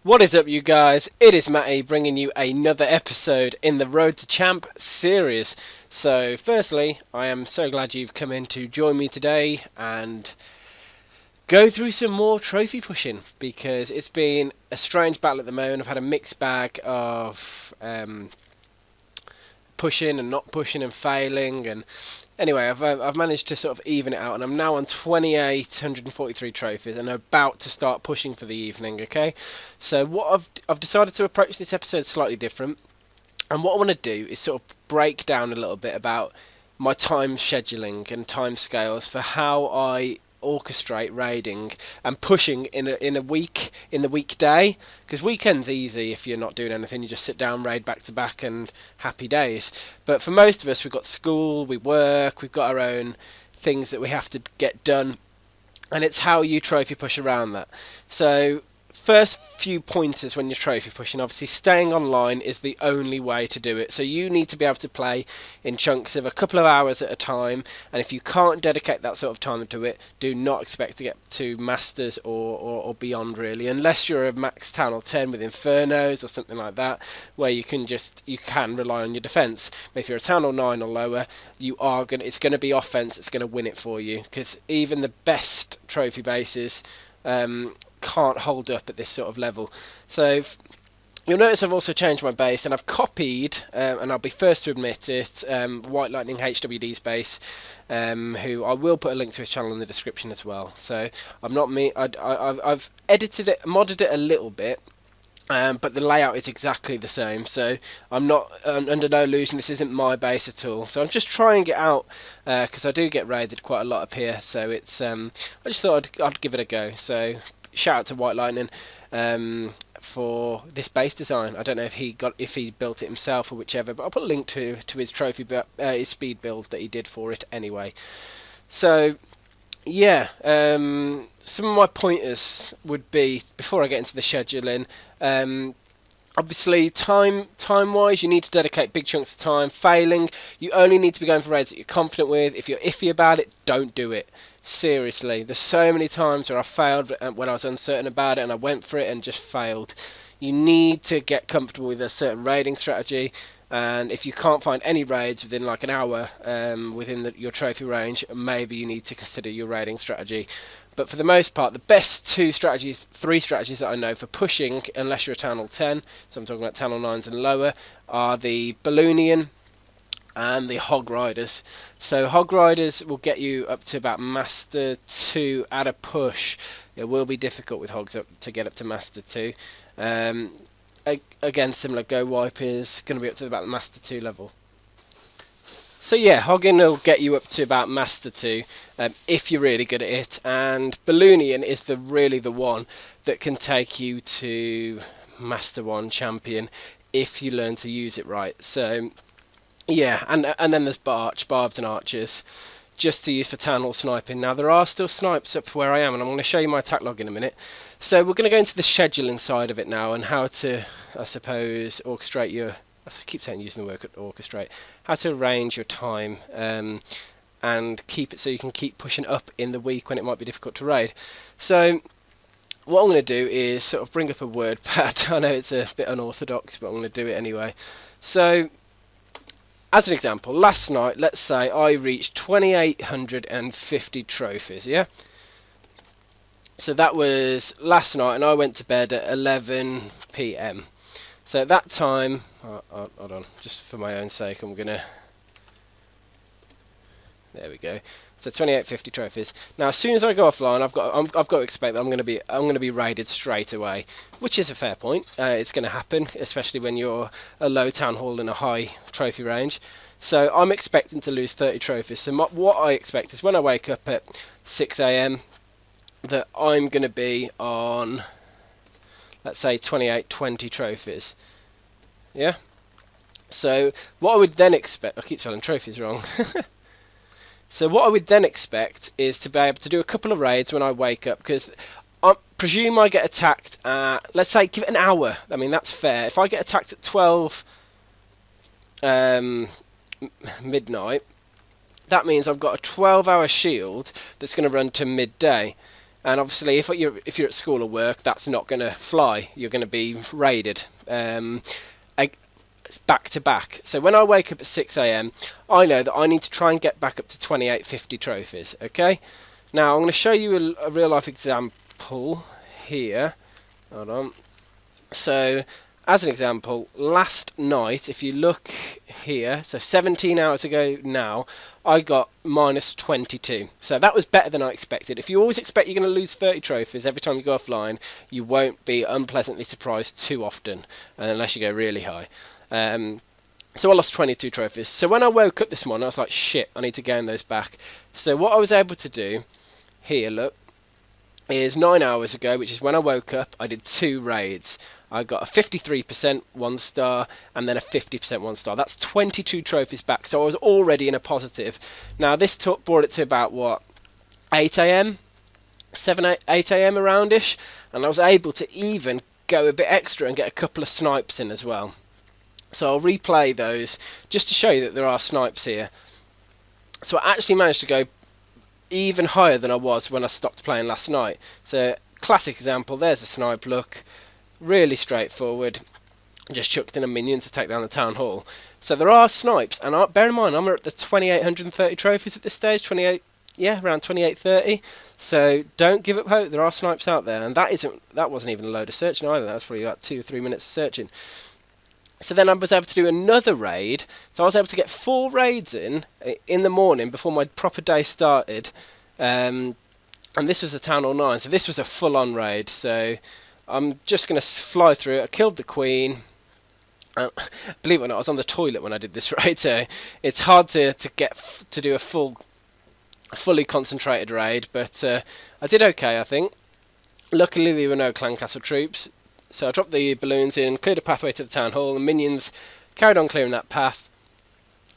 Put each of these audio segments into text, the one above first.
What is up, you guys? It is Matty bringing you another episode in the Road to Champ series. So, firstly, I am so glad you've come in to join me today and go through some more trophy pushing because it's been a strange battle at the moment. I've had a mixed bag of pushing and not pushing and failing, and anyway, I've managed to sort of even it out, and I'm now on 2,843 trophies and about to start pushing for the evening. Okay, so what I've decided to approach this episode slightly different, and what I want to do is sort of break down a little bit about my time scheduling and time scales for how I orchestrate raiding and pushing in a week, in the weekday, because weekends easy if you're not doing anything. You just sit down, raid back to back, and happy days. But for most of us, we've got school, we work, we've got our own things that we have to get done, and it's how you trophy push around that. So first few pointers when you're trophy pushing, obviously staying online is the only way to do it. So you need to be able to play in chunks of a couple of hours at a time, and if you can't dedicate that sort of time to it, do not expect to get to masters or beyond, really, unless you're a max town or 10 with infernos or something like that, where you can rely on your defense. But if you're a town or 9 or lower, it's going to be offense. It's going to win it for you, because even the best trophy bases can't hold up at this sort of level. So you'll notice I've also changed my base, and I've copied, and I'll be first to admit it, White Lightning HWD's base, who I will put a link to his channel in the description as well. So I've edited it, modded it a little bit, but the layout is exactly the same. So I'm not under no illusion, this isn't my base at all. So I'm just trying it out because I do get raided quite a lot up here. So it's I just thought I'd give it a go. So shout out to White Lightning for this base design. I don't know if he built it himself or whichever, but I'll put a link to his trophy, his speed build that he did for it anyway. So yeah, some of my pointers would be, before I get into the scheduling, obviously time wise, you need to dedicate big chunks of time. Failing, you only need to be going for raids that you're confident with. If you're iffy about it, don't do it. Seriously, there's so many times where I failed when I was uncertain about it, and I went for it and just failed. You need to get comfortable with a certain raiding strategy, and if you can't find any raids within like an hour within your trophy range, maybe you need to consider your raiding strategy. But for the most part, the best three strategies that I know for pushing, unless you're a town hall 10, so I'm talking about town hall 9s and lower, are the Balloonian and the Hog Riders. So Hog Riders will get you up to about Master 2 at a push. It will be difficult with Hogs to get up to Master 2. Again, similar, Go Wipe is going to be up to about Master 2 level. So yeah, Hogging will get you up to about Master 2 if you're really good at it, and Balloonian is really the one that can take you to Master 1 champion if you learn to use it right. So yeah, and then there's Barbs and Archers, just to use for town hall sniping. Now there are still snipes up where I am, and I'm going to show you my attack log in a minute. So we're going to go into the scheduling side of it now, and how to, I suppose, orchestrate your, I keep saying using the word orchestrate, how to arrange your time and keep it so you can keep pushing up in the week when it might be difficult to raid. So what I'm going to do is sort of bring up a word pad. I know it's a bit unorthodox, but I'm going to do it anyway. So as an example, last night, let's say I reached 2,850 trophies, yeah? So that was last night, and I went to bed at 11 PM. So at that time, hold on, just for my own sake, I'm going to, there we go. So 2,850 trophies. Now, as soon as I go offline, I've got to expect that I'm going to be raided straight away, which is a fair point. It's going to happen, especially when you're a low town hall and a high trophy range. So I'm expecting to lose 30 trophies. So what I expect is when I wake up at 6 AM, that I'm going to be on, let's say, 20 trophies. Yeah. So what I would then expect, I keep spelling trophies wrong. So what I would then expect is to be able to do a couple of raids when I wake up, because I presume I get attacked at, let's say, give it an hour. I mean, that's fair. If I get attacked at 12 midnight, that means I've got a 12-hour shield that's going to run to midday. And obviously, if you're at school or work, that's not going to fly. You're going to be raided. Back to back. So when I wake up at 6 a.m, I know that I need to try and get back up to 2850 trophies. Okay. Now I'm going to show you a real life example here. Hold on. So as an example, last night, if you look here, so 17 hours ago now, I got minus 22. So that was better than I expected. If you always expect you're going to lose 30 trophies every time you go offline, you won't be unpleasantly surprised too often, unless you go really high. So I lost 22 trophies. So when I woke up this morning, I was like, shit, I need to gain those back. So what I was able to do, here, look, is 9 hours ago, which is when I woke up, I did 2 raids. I got a 53% 1 star and then a 50% 1 star. That's 22 trophies back, so I was already in a positive. Now this brought it to about, what, 8 a.m? 8 a.m. around-ish, and I was able to even go a bit extra and get a couple of snipes in as well. So I'll replay those just to show you that there are snipes here. So I actually managed to go even higher than I was when I stopped playing last night. So classic example, there's a snipe, look. Really straightforward. Just chucked in a minion to take down the town hall. So there are snipes, and bear in mind I'm at the 2830 trophies at this stage. 28, yeah, around 2830. So don't give up hope. There are snipes out there, and that wasn't even a load of searching either. That was probably about 2 or 3 minutes of searching. So then I was able to do another raid. So I was able to get 4 raids in the morning before my proper day started. And this was a Town Hall 9, so this was a full-on raid. So I'm just going to fly through it. I killed the queen. Believe it or not, I was on the toilet when I did this raid, so it's hard to do a fully concentrated raid, but I did okay, I think. Luckily there were no clan castle troops, so I dropped the balloons in, cleared a pathway to the town hall, and minions carried on clearing that path.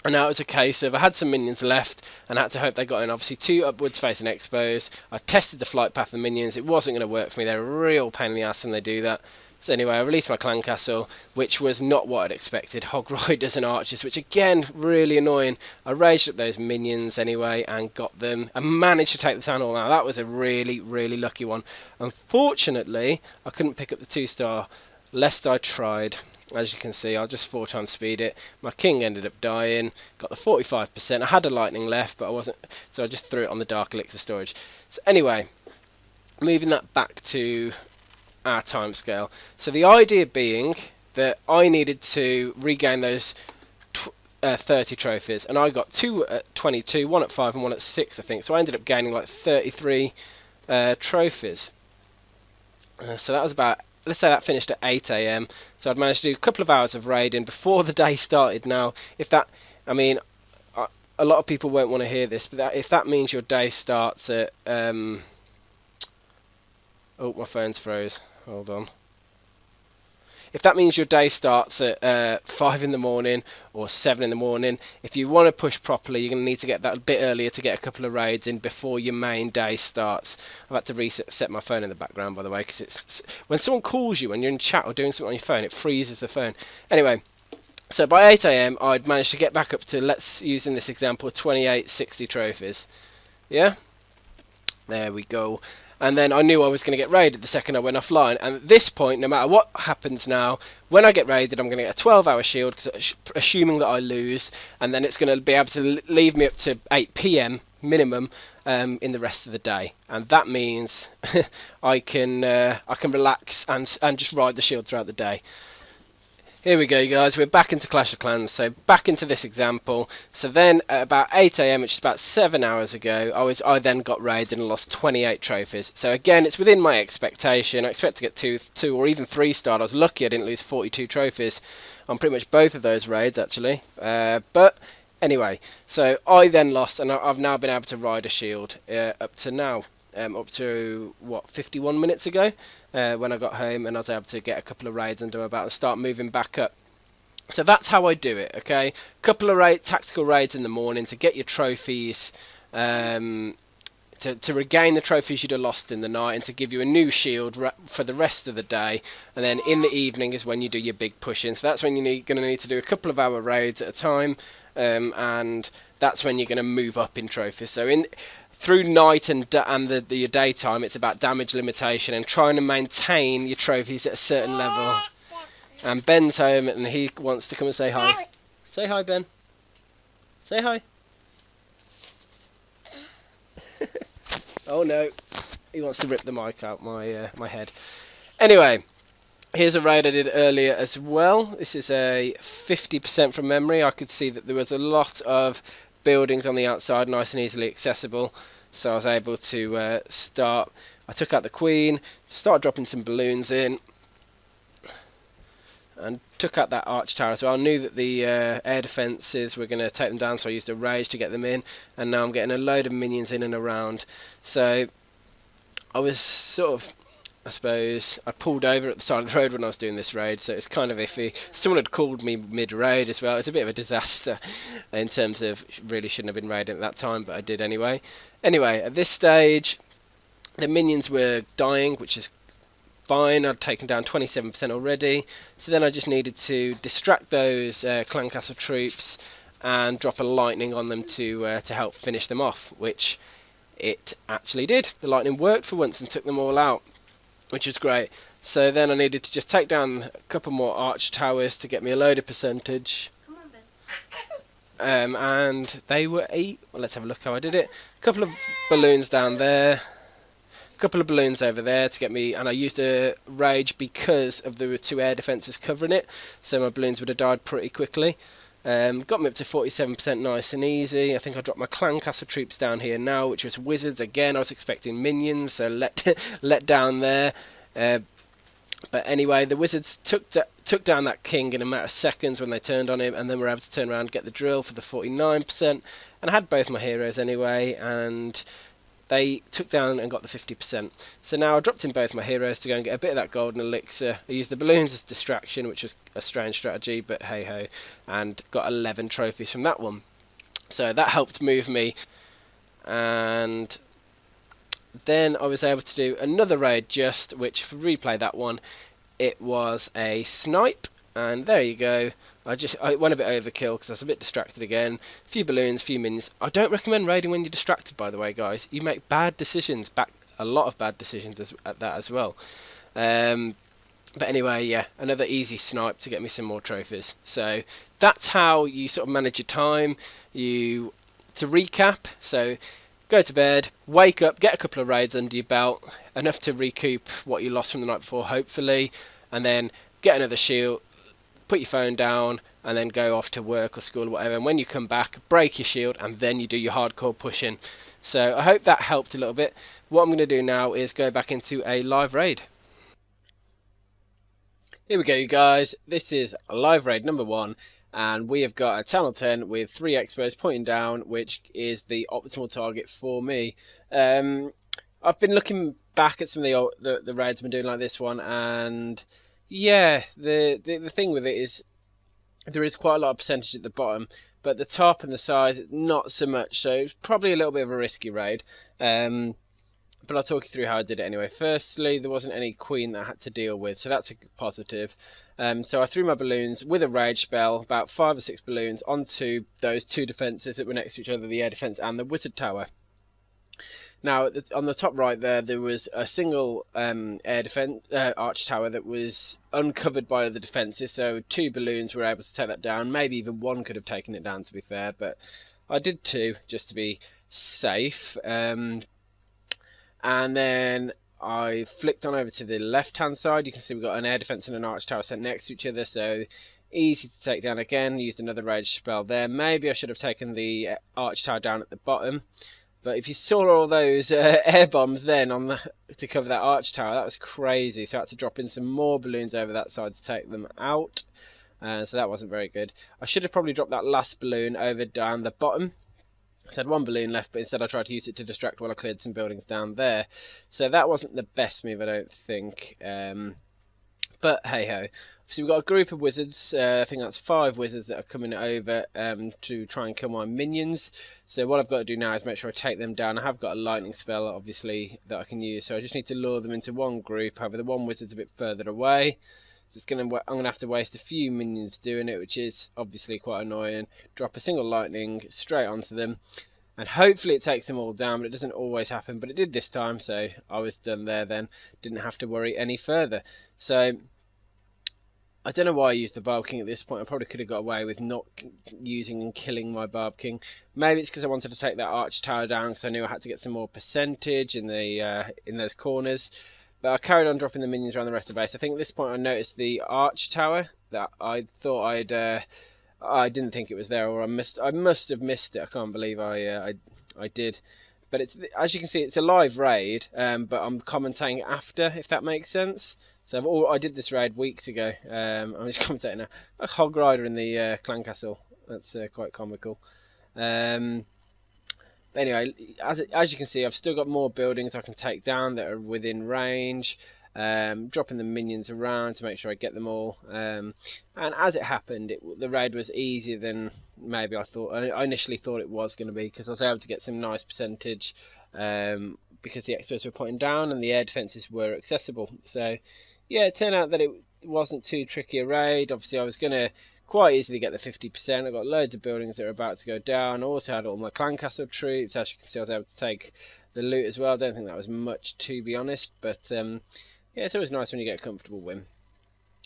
And now it was a case of I had some minions left, and I had to hope they got in. Obviously 2 upwards facing expos. I tested the flight path of the minions. It wasn't going to work for me. They're a real pain in the ass when they do that. So anyway, I released my clan castle, which was not what I'd expected. Hog riders and archers, which again, really annoying. I raged up those minions anyway and got them. I managed to take the town hall. Now that was a really, really lucky one. Unfortunately, I couldn't pick up the 2-star, lest I tried. As you can see, I'll just 4 times speed it. My king ended up dying. Got the 45%. I had a lightning left, but I wasn't, so I just threw it on the dark elixir storage. So anyway, moving that back to our timescale. So the idea being that I needed to regain those 30 trophies, and I got 2 at 22, 1 at 5, and 1 at 6, I think. So I ended up gaining like 33 trophies. So that was about, let's say that finished at 8 a.m. So I'd managed to do a couple of hours of raiding before the day started. Now, if that, I mean, a lot of people won't want to hear this, but if that means your day starts at, oh, my phone's froze. Hold on. If that means your day starts at 5 in the morning or 7 in the morning, if you want to push properly, you're going to need to get that a bit earlier to get a couple of raids in before your main day starts. I've had to reset my phone in the background, by the way, because it's when someone calls you when you're in chat or doing something on your phone, it freezes the phone. Anyway, so by 8 a.m, I'd managed to get back up to, let's use in this example, 2860 trophies. Yeah? There we go. And then I knew I was going to get raided the second I went offline. And at this point, no matter what happens now, when I get raided, I'm going to get a 12-hour shield, assuming that I lose. And then it's going to be able to leave me up to 8 p.m. minimum in the rest of the day. And that means I can relax and just ride the shield throughout the day. Here we go, guys, we're back into Clash of Clans, so back into this example. So then at about 8 a.m, which is about 7 hours ago, I then got raided and lost 28 trophies. So again, it's within my expectation. I expect to get 2 or even 3-star. I was lucky I didn't lose 42 trophies on pretty much both of those raids, actually. But anyway, so I then lost, and I've now been able to ride a shield up to now. Up to, what, 51 minutes ago, when I got home, and I was able to get a couple of raids under my belt and start moving back up. So that's how I do it, okay? Couple of tactical raids in the morning to get your trophies, to regain the trophies you'd have lost in the night, and to give you a new shield for the rest of the day. And then in the evening is when you do your big push-in. So that's when you're going to need to do a couple of hour raids at a time, and that's when you're going to move up in trophies. So through night and the daytime, it's about damage limitation and trying to maintain your trophies at a certain level. And Ben's home and he wants to come and say hi. Say hi, Ben. Say hi. Oh no, he wants to rip the mic out my head. Anyway, here's a raid I did earlier as well. This is a 50% from memory. I could see that there was a lot of buildings on the outside, nice and easily accessible. So I was able to start. I took out the queen, started dropping some balloons in, and took out that arch tower as well. I knew that the air defences were going to take them down, so I used a rage to get them in, and now I'm getting a load of minions in and around. So I was sort of, I suppose, I pulled over at the side of the road when I was doing this raid, so it's kind of iffy. Someone had called me mid-raid as well. It's a bit of a disaster in terms of really shouldn't have been raiding at that time, but I did anyway. Anyway, at this stage, the minions were dying, which is fine. I'd taken down 27% already, so then I just needed to distract those clan castle troops and drop a lightning on them to help finish them off, which it actually did. The lightning worked for once and took them all out, which was great. So then I needed to just take down a couple more arch towers to get me a load of percentage. Come on, Ben. And they were well, let's have a look how I did it. A couple of balloons down there, couple of balloons over there to get me, and I used a rage because of there were two air defences covering it, so my balloons would have died pretty quickly. Got me up to 47% nice and easy. I think I dropped my clan castle troops down here now, which was wizards again. I was expecting minions, so let down there. But anyway, the wizards took down that king in a matter of seconds when they turned on him, and then were able to turn around and get the drill for the 49%. And I had both my heroes anyway, and they took down and got the 50%. So now I dropped in both my heroes to go and get a bit of that golden elixir. I used the balloons as distraction, which was a strange strategy, but hey ho, and got 11 trophies from that one. So that helped move me, and then I was able to do another raid which if we replay that one, it was a snipe, and there you go. I went a bit overkill because I was a bit distracted again. A few balloons, a few minions. I don't recommend raiding when you're distracted, by the way, guys. You make bad decisions, a lot of bad decisions at that as well. But anyway, yeah, another easy snipe to get me some more trophies. So that's how you sort of manage your time. To recap, so go to bed, wake up, get a couple of raids under your belt, enough to recoup what you lost from the night before, hopefully, and then get another shield, put your phone down, and then go off to work or school or whatever, and when you come back, break your shield, and then you do your hardcore pushing. So I hope that helped a little bit. What I'm going to do now is go back into a live raid. Here we go, you guys. This is live raid number 1, and we have got a Channel 10 with 3 expos pointing down, which is the optimal target for me. I've been looking back at some of the raids I've been doing like this one, and yeah, the thing with it is there is quite a lot of percentage at the bottom, but the top and the sides not so much, so it's probably a little bit of a risky raid. But I'll talk you through how I did it anyway. Firstly, there wasn't any queen that I had to deal with, so that's a positive. So I threw my balloons with a rage spell, about 5 or 6 balloons, onto those 2 defences that were next to each other, the air defence and the wizard tower. Now, on the top right there was a single air defense arch tower that was uncovered by other defences, so 2 balloons were able to take that down. Maybe even 1 could have taken it down, to be fair, but I did 2 just to be safe. And then I flicked on over to the left-hand side. You can see we've got an air defence and an arch tower set next to each other, so easy to take down again. Used another rage spell there. Maybe I should have taken the arch tower down at the bottom. But if you saw all those air bombs then to cover that arch tower, that was crazy. So I had to drop in some more balloons over that side to take them out. So that wasn't very good. I should have probably dropped that last balloon over down the bottom. I had 1 balloon left, but instead I tried to use it to distract while I cleared some buildings down there. So that wasn't the best move, I don't think. But hey ho. So we've got a group of wizards, I think that's 5 wizards that are coming over to try and kill my minions. So what I've got to do now is make sure I take them down. I have got a lightning spell, obviously, that I can use, so I just need to lure them into one group. However, the one wizard's a bit further away. So I'm going to have to waste a few minions doing it, which is obviously quite annoying. Drop a single lightning straight onto them. and hopefully it takes them all down, but it doesn't always happen. But it did this time, so I was done there then. Didn't have to worry any further. So I don't know why I used the Barb King at this point. I probably could have got away with not using and killing my Barb King. Maybe it's because I wanted to take that arch tower down because I knew I had to get some more percentage in the in those corners. But I carried on dropping the minions around the rest of the base. I think at this point I noticed the arch tower that I thought I didn't think it was there, or I must have missed it. I can't believe I did. But it's, as you can see, it's a live raid, but I'm commentating after, if that makes sense. So I did this raid weeks ago. I'm just commentating now. A hog rider in the clan castle. That's quite comical. Anyway, as you can see, I've still got more buildings I can take down that are within range. Dropping the minions around to make sure I get them all. And as it happened, the raid was easier than maybe I thought. I initially thought it was going to be, because I was able to get some nice percentage because the experts were pointing down and the air defences were accessible. So yeah, it turned out that it wasn't too tricky a raid. Obviously, I was going to quite easily get the 50%. I got loads of buildings that are about to go down. I also had all my clan castle troops. As you can see, I was able to take the loot as well. I don't think that was much, to be honest, but yeah, it's always nice when you get a comfortable win.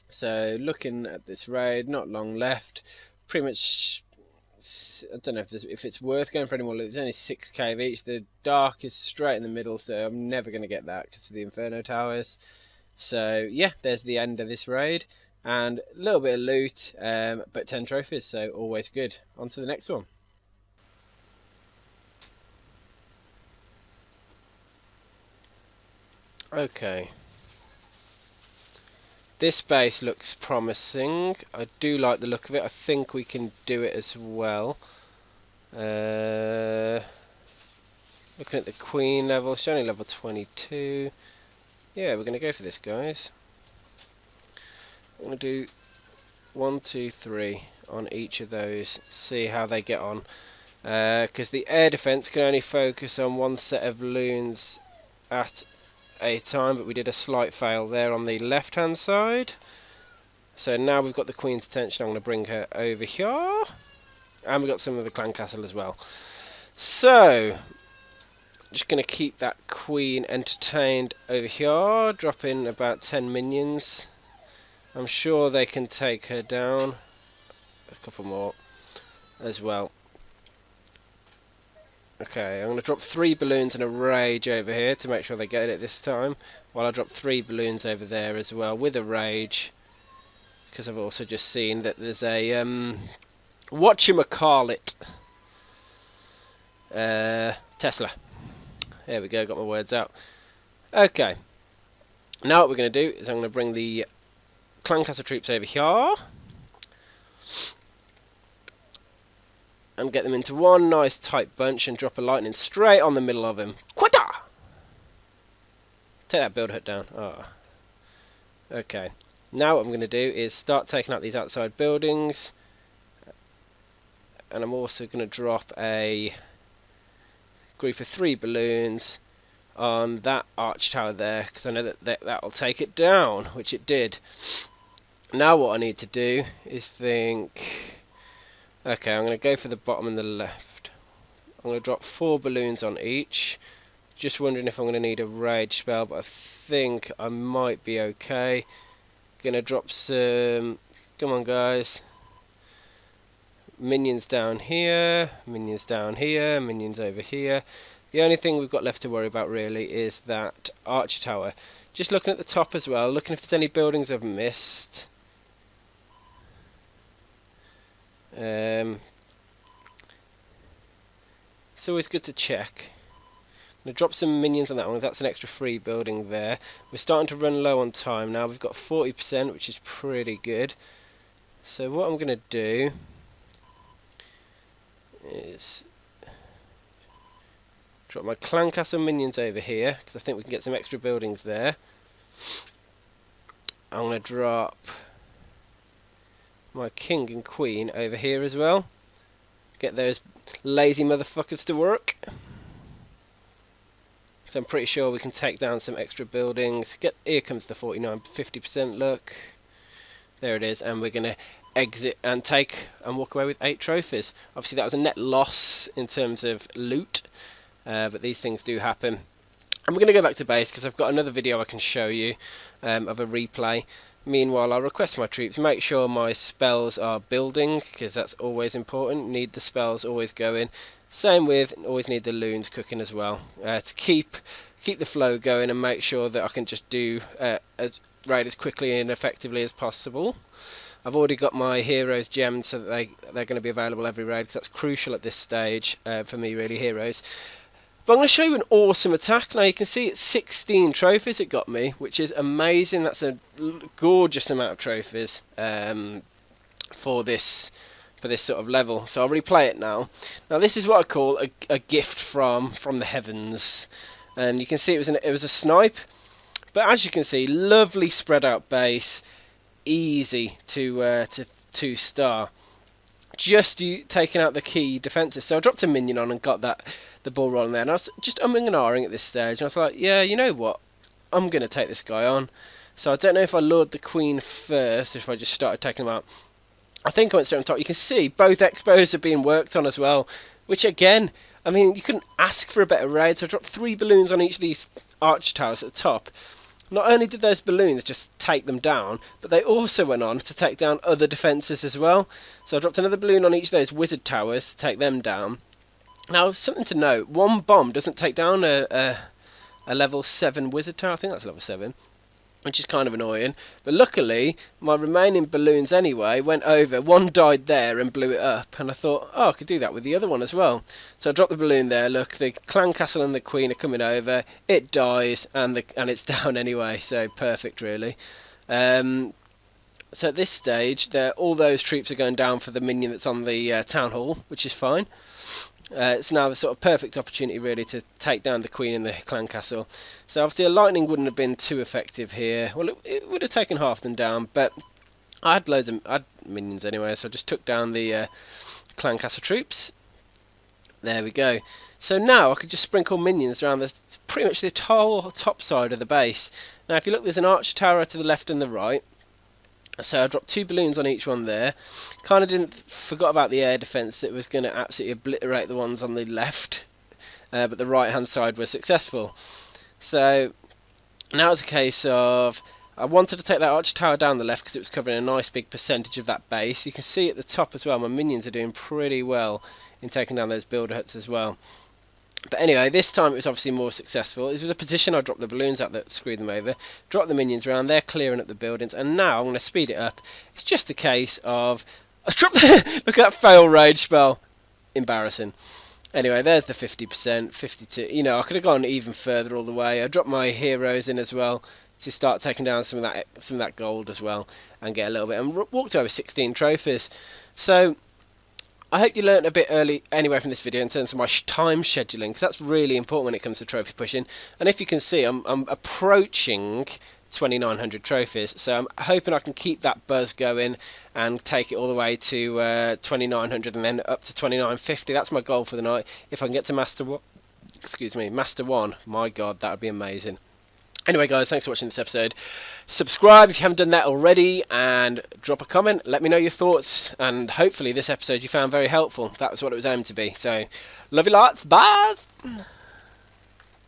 So looking at this raid, not long left. Pretty much, I don't know if it's worth going for any more loot. There's only 6k of each. The dark is straight in the middle, so I'm never going to get that because of the Inferno towers. So yeah, there's the end of this raid. And a little bit of loot, but 10 trophies, so always good. On to the next one. Okay. This base looks promising. I do like the look of it. I think we can do it as well. Looking at the queen level, she's only level 22. Yeah, we're going to go for this, guys. I'm going to do 1, 2, 3 on each of those, see how they get on, because the air defense can only focus on one set of loons at a time, but we did a slight fail there on the left hand side. So now we've got the queen's attention. I'm going to bring her over here, and we've got some of the clan castle as well. So just going to keep that queen entertained over here, drop in about 10 minions. I'm sure they can take her down. A couple more as well. Okay, I'm going to drop 3 balloons and a rage over here to make sure they get it this time, while I drop 3 balloons over there as well with a rage, because I've also just seen that there's a whatchamacallit, Tesla. There we go, got my words out. Okay, now what we're going to do is I'm going to bring the clan castle troops over here and get them into one nice tight bunch and drop a lightning straight on the middle of him. Quata! Take that build hut down. Oh. Okay, now what I'm going to do is start taking out these outside buildings, and I'm also going to drop a group of 3 balloons on that arch tower there, because I know that will take it down, which it did. Now what I need to do is think, okay, I'm going to go for the bottom and the left. I'm going to drop 4 balloons on each. Just wondering if I'm going to need a rage spell, but I think I might be okay. Going to drop some, come on guys, minions down here, minions down here, minions over here. The only thing we've got left to worry about really is that archer tower. Just looking at the top as well, looking if there's any buildings I've missed. It's always good to check. I'm going to drop some minions on that one. That's an extra free building there. We're starting to run low on time now. We've got 40%, which is pretty good. So what I'm going to do is drop my clan castle minions over here, because I think we can get some extra buildings there. I'm going to drop my king and queen over here as well. Get those lazy motherfuckers to work. So I'm pretty sure we can take down some extra buildings. Here comes the 49, 50% look. There it is, and we're going to exit and walk away with 8 trophies. Obviously that was a net loss in terms of loot, but these things do happen. I'm going to go back to base because I've got another video I can show you of a replay. Meanwhile, I'll request my troops, make sure my spells are building, because that's always important. Need the spells always going. Same with, always need the loons cooking as well, to keep the flow going and make sure that I can just do raid as quickly and effectively as possible. I've already got my heroes gemmed so that they're going to be available every raid, because that's crucial at this stage for me, really, heroes. But I'm going to show you an awesome attack. Now you can see it's 16 trophies it got me, which is amazing. That's a gorgeous amount of trophies for this sort of level. So I'll replay it now. Now this is what I call a gift from the heavens, and you can see it was a snipe. But as you can see, lovely spread out base, easy to 2-star. Just taking out the key defences. So I dropped a minion on and got the ball rolling there, and I was just umming and ahhing at this stage, and I was like, yeah, you know what, I'm going to take this guy on. So I don't know if I lured the queen first, if I just started taking them out. I think I went straight on top. You can see both expos are being worked on as well, which again, I mean, you couldn't ask for a better raid. So I dropped 3 balloons on each of these arch towers at the top. Not only did those balloons just take them down, but they also went on to take down other defences as well. So I dropped another balloon on each of those wizard towers to take them down. Now, something to note, one bomb doesn't take down a level 7 wizard tower. I think that's level 7, which is kind of annoying. But luckily, my remaining balloons anyway went over. One died there and blew it up, and I thought, oh, I could do that with the other one as well. So I dropped the balloon there. Look, the clan castle and the queen are coming over. It dies, and it's down anyway. So perfect, really. So at this stage, all those troops are going down for the minion that's on the town hall, which is fine. It's now the sort of perfect opportunity really to take down the queen in the clan castle. So obviously a lightning wouldn't have been too effective here. Well, it would have taken half them down, but I had minions anyway, so I just took down the clan castle troops. There we go. So now I could just sprinkle minions around pretty much the whole top side of the base. Now if you look, there's an arch tower to the left and the right. So I dropped 2 balloons on each one there. Kind of forgot about the air defence that was going to absolutely obliterate the ones on the left. But the right hand side was successful. So now it's a case of, I wanted to take that arch tower down the left because it was covering a nice big percentage of that base. You can see at the top as well, my minions are doing pretty well in taking down those builder huts as well. But anyway, this time it was obviously more successful. This was a position I dropped the balloons out that screwed them over. Dropped the minions around, they're clearing up the buildings, and now I'm going to speed it up. It's just a case of... look at that fail rage spell. Embarrassing. Anyway, there's the 50%, 52. You know, I could have gone even further all the way. I dropped my heroes in as well to start taking down some of that gold as well and get a little bit. And walked over 16 trophies. So I hope you learnt a bit early anyway from this video in terms of my time scheduling, because that's really important when it comes to trophy pushing. And if you can see, I'm approaching 2,900 trophies, so I'm hoping I can keep that buzz going and take it all the way to 2,900 and then up to 2,950. That's my goal for the night. If I can get to Master 1, my God, that would be amazing. Anyway guys, thanks for watching this episode. Subscribe if you haven't done that already, and drop a comment. Let me know your thoughts, and hopefully this episode you found very helpful. That was what it was aimed to be. So, love you lots. Bye!